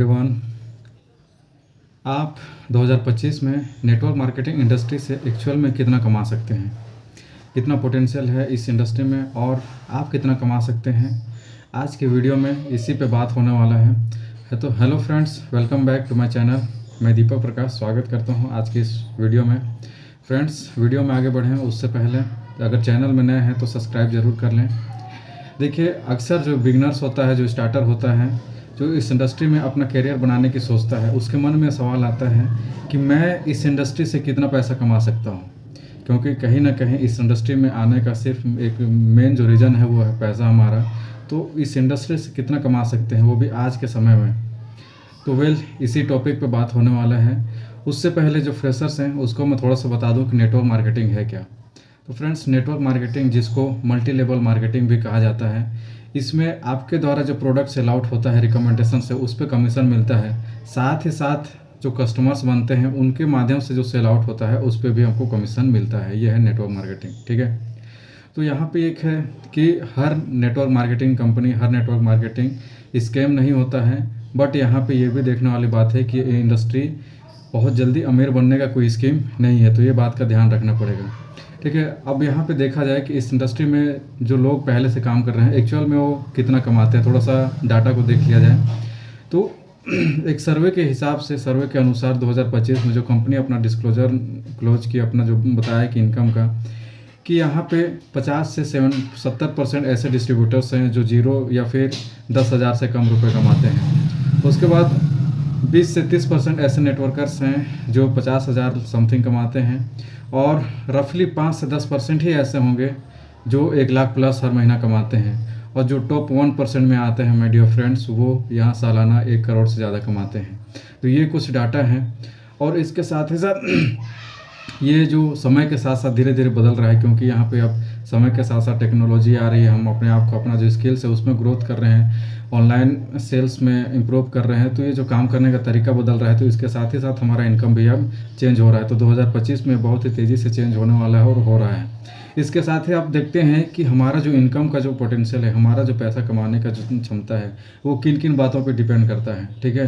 Everyone. आप 2025 में network marketing industry से एक्चुअल में कितना कमा सकते हैं, कितना पोटेंशियल है इस इंडस्ट्री में और आप कितना कमा सकते हैं, आज के वीडियो में इसी पे बात होने वाला है। तो hello friends, welcome back to my channel. मैं दीपक प्रकाश स्वागत करता हूं आज के इस वीडियो में। फ्रेंड्स, वीडियो में आगे बढ़ें उससे पहले अगर चैनल में नए हैं तो सब्सक्राइब ज़रूर कर लें। देखिए, अक्सर जो बिगनर्स होता है, जो स्टार्टर होता है, जो इस इंडस्ट्री में अपना करियर बनाने की सोचता है, उसके मन में सवाल आता है कि मैं इस इंडस्ट्री से कितना पैसा कमा सकता हूँ। क्योंकि कहीं ना कहीं इस इंडस्ट्री में आने का सिर्फ एक मेन जो रीज़न है वो है पैसा हमारा। तो इस इंडस्ट्री से कितना कमा सकते हैं, वो भी आज के समय में। तो इसी टॉपिक पे बात होने वाला है। उससे पहले जो फ्रेशर्स हैं उसको मैं थोड़ा सा बता दूं कि नेटवर्क मार्केटिंग है क्या। तो फ्रेंड्स, नेटवर्क मार्केटिंग, जिसको मल्टी लेवल मार्केटिंग भी कहा जाता है, इसमें आपके द्वारा जो प्रोडक्ट सेल आउट होता है रिकमेंडेशन से, उस पर कमीशन मिलता है। साथ ही साथ जो कस्टमर्स बनते हैं उनके माध्यम से जो सेल आउट होता है उस पर भी हमको कमीशन मिलता है। यह है नेटवर्क मार्केटिंग, ठीक है। तो यहाँ पे एक है कि हर नेटवर्क मार्केटिंग कंपनी, हर नेटवर्क मार्केटिंग स्कैम नहीं होता है। बट यहाँ पे ये भी देखने वाली बात है कि ये इंडस्ट्री बहुत जल्दी अमीर बनने का कोई स्कीम नहीं है। तो ये बात का ध्यान रखना पड़ेगा, ठीक है। अब यहाँ पे देखा जाए कि इस इंडस्ट्री में जो लोग पहले से काम कर रहे हैं एक्चुअल में वो कितना कमाते हैं, थोड़ा सा डाटा को देख लिया जाए तो एक सर्वे के हिसाब से, सर्वे के अनुसार 2025 में जो कंपनी अपना डिस्क्लोजर क्लोज किया, अपना जो बताया कि इनकम का, कि यहाँ पे 50 से 70% ऐसे डिस्ट्रीब्यूटर्स हैं जो 0 या फिर 10,000 से कम रुपए कमाते हैं। उसके बाद 20 से 30% ऐसे नेटवर्कर्स हैं जो 50,000 समथिंग कमाते हैं, और रफली 5 से 10% ही ऐसे होंगे जो 1 लाख प्लस हर महीना कमाते हैं। और जो टॉप 1% में आते हैं माय डियर फ्रेंड्स, वो यहाँ सालाना 1 करोड़ से ज़्यादा कमाते हैं। तो ये कुछ डाटा है। और इसके साथ ही साथ ये जो समय के साथ साथ धीरे धीरे बदल रहा है, क्योंकि यहाँ पे अब समय के साथ साथ टेक्नोलॉजी आ रही है। हम अपने आप को, अपना जो स्किल्स है उसमें ग्रोथ कर रहे हैं, ऑनलाइन सेल्स में इम्प्रूव कर रहे हैं। तो ये जो काम करने का तरीका बदल रहा है, तो इसके साथ ही साथ हमारा इनकम भी अब चेंज हो रहा है। तो 2025 में बहुत ही तेज़ी से चेंज होने वाला है और हो रहा है। इसके साथ ही आप देखते हैं कि हमारा जो इनकम का जो पोटेंशियल है, हमारा जो पैसा कमाने का जो क्षमता है, वो किन किन बातों पे डिपेंड करता है, ठीक है।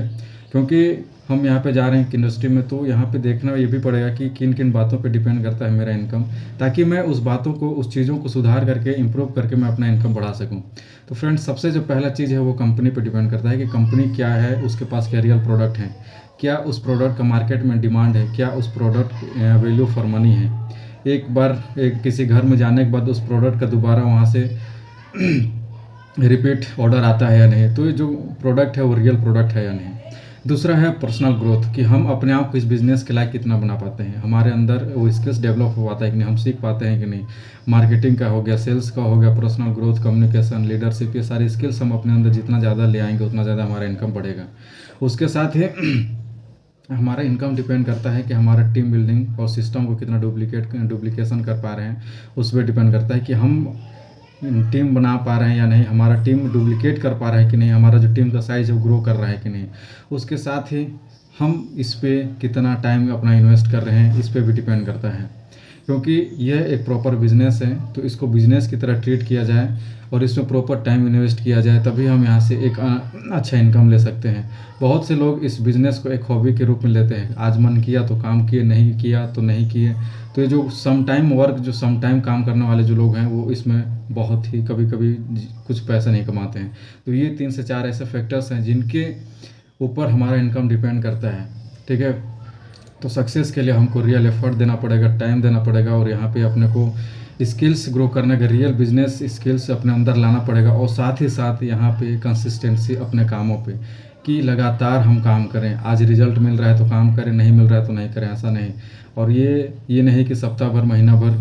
क्योंकि हम यहाँ पे जा रहे हैं इंडस्ट्री में, तो यहाँ पे देखना ये भी पड़ेगा कि किन किन बातों पे डिपेंड करता है मेरा इनकम, ताकि मैं उस बातों को, उस चीज़ों को सुधार करके, इम्प्रूव करके मैं अपना इनकम बढ़ा सकूँ। तो फ्रेंड्स, सबसे जो पहला चीज़ है वो कंपनी पे डिपेंड करता है कि कंपनी क्या है, उसके पास क्या रियल प्रोडक्ट है, क्या उस प्रोडक्ट का मार्केट में डिमांड है, क्या उस प्रोडक्ट वैल्यू फॉर मनी है। एक बार किसी घर में जाने के बाद उस प्रोडक्ट का दोबारा वहाँ से रिपीट ऑर्डर आता है या नहीं। तो ये जो प्रोडक्ट है वो रियल प्रोडक्ट है या नहीं। दूसरा है पर्सनल ग्रोथ, कि हम अपने आप को इस बिज़नेस के लायक कितना बना पाते हैं, हमारे अंदर वो स्किल्स डेवलप हो पाता है कि नहीं, हम सीख पाते हैं कि नहीं। मार्केटिंग का हो गया, सेल्स का हो गया, पर्सनल ग्रोथ, कम्युनिकेशन, लीडरशिप, ये सारी स्किल्स हम अपने अंदर जितना ज़्यादा ले आएंगे उतना ज़्यादा हमारा इनकम बढ़ेगा। उसके साथ ही हमारा इनकम डिपेंड करता है कि हमारा टीम बिल्डिंग और सिस्टम को कितना डुप्लीकेशन कर पा रहे हैं, उस पर डिपेंड करता है कि हम टीम बना पा रहे हैं या नहीं, हमारा टीम डुप्लीकेट कर पा रहा है कि नहीं, हमारा जो टीम का साइज है वो ग्रो कर रहा है कि नहीं। उसके साथ ही हम इस पे कितना टाइम अपना इन्वेस्ट कर रहे हैं, इस पे भी डिपेंड करता है। क्योंकि यह एक प्रॉपर बिजनेस है, तो इसको बिजनेस की तरह ट्रीट किया जाए और इसमें प्रॉपर टाइम इन्वेस्ट किया जाए, तभी हम यहाँ से एक अच्छा इनकम ले सकते हैं। बहुत से लोग इस बिज़नेस को एक हॉबी के रूप में लेते हैं, आज मन किया तो काम किए, नहीं किया तो नहीं किए। तो ये जो सम टाइम वर्क, जो सम टाइम काम करने वाले जो लोग हैं, वो इसमें बहुत ही कभी कभी कुछ पैसा नहीं कमाते हैं। तो ये 3 से 4 ऐसे फैक्टर्स हैं जिनके ऊपर हमारा इनकम डिपेंड करता है, ठीक है। तो सक्सेस के लिए हमको रियल एफर्ट देना पड़ेगा, टाइम देना पड़ेगा, और यहाँ पे अपने को स्किल्स ग्रो करने का, रियल बिजनेस स्किल्स अपने अंदर लाना पड़ेगा। और साथ ही साथ यहाँ पे कंसिस्टेंसी अपने कामों पे, कि लगातार हम काम करें। आज रिजल्ट मिल रहा है तो काम करें, नहीं मिल रहा है तो नहीं करें, ऐसा नहीं। और ये नहीं कि सप्ताह भर, महीना भर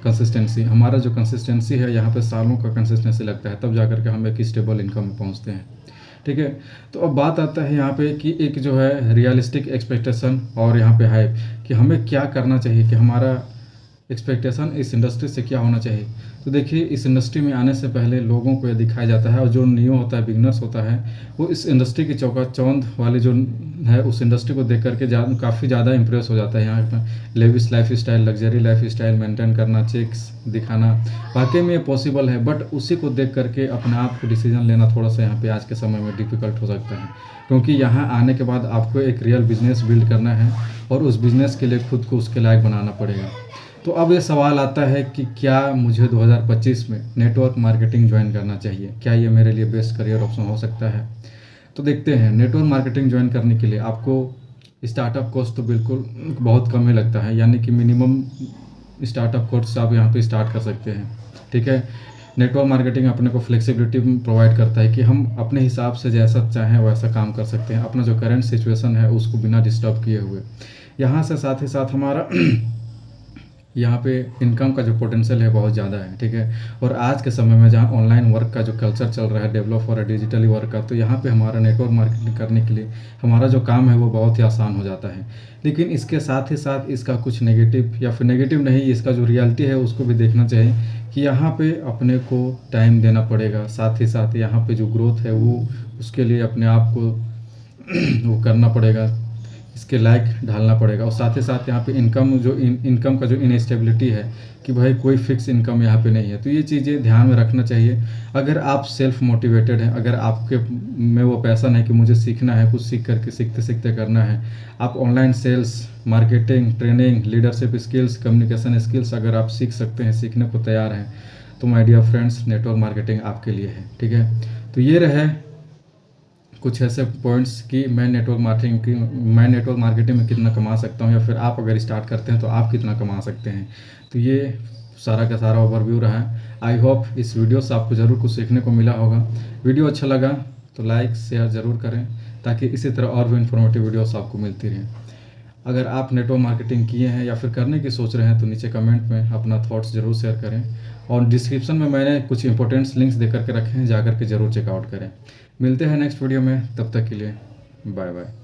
कंसिस्टेंसी। हमारा जो कंसिस्टेंसी है, यहाँ पे सालों का कंसिस्टेंसी लगता है, तब जाकर के हम एक स्टेबल इनकम में पहुँचते हैं, ठीक है। तो अब बात आता है यहाँ पे कि एक जो है रियलिस्टिक एक्सपेक्टेशन और यहाँ पे हाइप, कि हमें क्या करना चाहिए कि हमारा एक्सपेक्टेशन इस इंडस्ट्री से क्या होना चाहिए। तो देखिए, इस इंडस्ट्री में आने से पहले लोगों को यह दिखाया जाता है, और जो न्यू होता है, बिगनर्स होता है, वो इस इंडस्ट्री की चौंध वाली जो है उस इंडस्ट्री को देख करके काफ़ी ज़्यादा इंप्रेस हो जाता है। यहाँ पर lavish life style, luxury life style maintain करना, चेक्स दिखाना, वाकई में ये पॉसिबल है। बट उसी को देख करके अपने आप को डिसीजन लेना थोड़ा सा यहाँ पे आज के समय में डिफ़िकल्ट हो सकता है, क्योंकि यहाँ आने के बाद आपको एक रियल बिजनेस बिल्ड करना है और उस बिज़नेस के लिए खुद को उसके लायक बनाना पड़ेगा। तो अब ये सवाल आता है कि क्या मुझे 2025 में नेटवर्क मार्केटिंग ज्वाइन करना चाहिए, क्या ये मेरे लिए बेस्ट करियर ऑप्शन हो सकता है। तो देखते हैं, नेटवर्क मार्केटिंग ज्वाइन करने के लिए आपको स्टार्टअप कॉस्ट तो बिल्कुल बहुत कम ही लगता है, यानी कि मिनिमम स्टार्टअप कॉस्ट आप यहाँ पे स्टार्ट कर सकते हैं। ठीक है, नेटवर्क मार्केटिंग अपने को फ्लेक्सिबिलिटी प्रोवाइड करता है कि हम अपने हिसाब से जैसा चाहें वैसा काम कर सकते हैं, अपना जो करंट सिचुएशन है उसको बिना डिस्टर्ब किए हुए। यहाँ से साथ ही साथ हमारा यहाँ पे इनकम का जो पोटेंशियल है बहुत ज़्यादा है। ठीक है, और आज के समय में जहाँ ऑनलाइन वर्क का जो कल्चर चल रहा है, डेवलप हो रहा है डिजिटली वर्क का, तो यहाँ पे हमारा नेटवर्क मार्केटिंग करने के लिए हमारा जो काम है वो बहुत ही आसान हो जाता है। लेकिन इसके साथ ही साथ इसका कुछ नेगेटिव, या फिर नेगेटिव नहीं, इसका जो रियलिटी है उसको भी देखना चाहिए कि यहाँ पे अपने को टाइम देना पड़ेगा, साथ ही साथ यहाँ पे जो ग्रोथ है वो उसके लिए अपने आप को वो करना पड़ेगा, इसके लायक ढालना पड़ेगा। और साथ ही साथ यहाँ पे इनकम का जो इनस्टेबिलिटी है कि भाई कोई फिक्स इनकम यहाँ पे नहीं है, तो ये चीज़ें ध्यान में रखना चाहिए। अगर आप सेल्फ मोटिवेटेड हैं, अगर आपके में वो पैशन है कि मुझे सीखना है, कुछ सीख करके सीखते सीखते करना है, आप online sales, marketing, training, leadership skills, communication skills अगर आप सीख सकते हैं, सीखने को तैयार हैं, तो my dear friends, network marketing आपके लिए है। ठीक है, तो ये रहे कुछ ऐसे पॉइंट्स कि मैं नेटवर्क मार्केटिंग में कितना कमा सकता हूँ, या फिर आप अगर स्टार्ट करते हैं तो आप कितना कमा सकते हैं। तो ये सारा का सारा ओवरव्यू रहा है। आई होप इस वीडियो से आपको ज़रूर कुछ सीखने को मिला होगा। वीडियो अच्छा लगा तो लाइक शेयर ज़रूर करें, ताकि इसी तरह और भी इन्फॉर्मेटिव वीडियोस आपको मिलती रहें। अगर आप नेटवर्क मार्केटिंग किए हैं या फिर करने की सोच रहे हैं तो नीचे कमेंट में अपना थॉट्स ज़रूर शेयर करें, और डिस्क्रिप्शन में मैंने कुछ इंपॉर्टेंट्स लिंक्स दे करके रखे हैं, जा करके ज़रूर चेकआउट करें। मिलते हैं नेक्स्ट वीडियो में, तब तक के लिए बाय बाय।